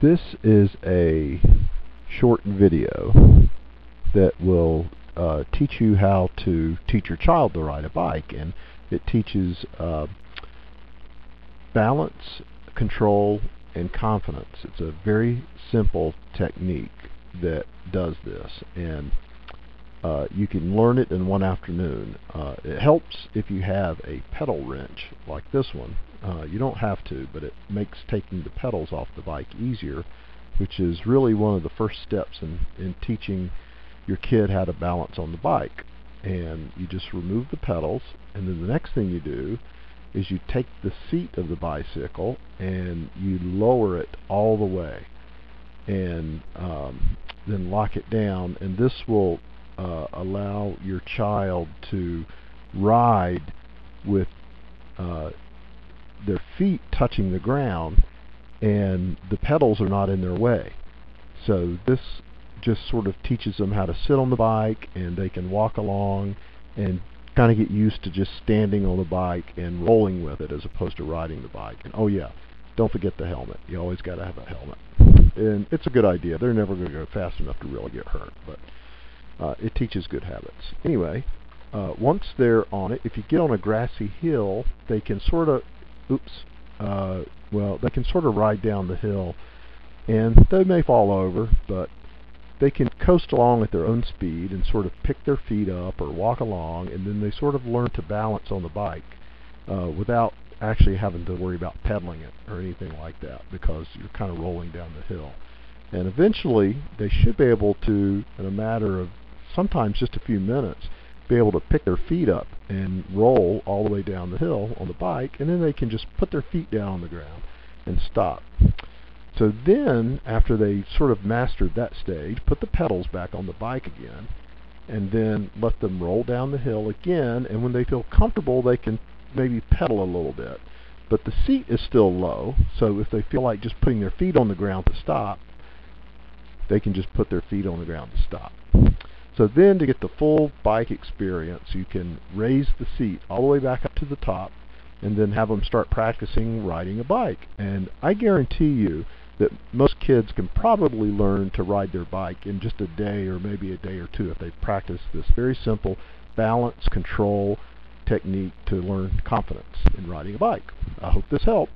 This is a short video that will teach you how to teach your child to ride a bike, and it teaches balance, control, and confidence. It's a very simple technique that does this, and you can learn it in one afternoon. It helps if you have a pedal wrench like this one. You don't have to, but it makes taking the pedals off the bike easier, which is really one of the first steps in teaching your kid how to balance on the bike. And you just remove the pedals, and then the next thing you do is you take the seat of the bicycle and you lower it all the way, and then lock it down, and this will allow your child to ride with their feet touching the ground and the pedals are not in their way. So this just sort of teaches them how to sit on the bike, and they can walk along and kind of get used to just standing on the bike and rolling with it as opposed to riding the bike. And oh yeah, don't forget the helmet. You always got to have a helmet. And it's a good idea. They're never going to go fast enough to really get hurt, but it teaches good habits. Anyway, once they're on it, if you get on a grassy hill, they can sort of they can sort of ride down the hill, and they may fall over, but they can coast along at their own speed and sort of pick their feet up or walk along, and then they sort of learn to balance on the bike without actually having to worry about pedaling it or anything like that, because you're kind of rolling down the hill. And eventually they should be able to, in a matter of sometimes just a few minutes, be able to pick their feet up and roll all the way down the hill on the bike, and then they can just put their feet down on the ground and stop. So then, after they sort of mastered that stage, put the pedals back on the bike again, and then let them roll down the hill again, and when they feel comfortable, they can maybe pedal a little bit. But the seat is still low, so if they feel like just putting their feet on the ground to stop, they can just put their feet on the ground to stop. So then, to get the full bike experience, you can raise the seat all the way back up to the top, and then have them start practicing riding a bike. And I guarantee you that most kids can probably learn to ride their bike in just a day or maybe a day or two if they practice this very simple balance control technique to learn confidence in riding a bike. I hope this helped.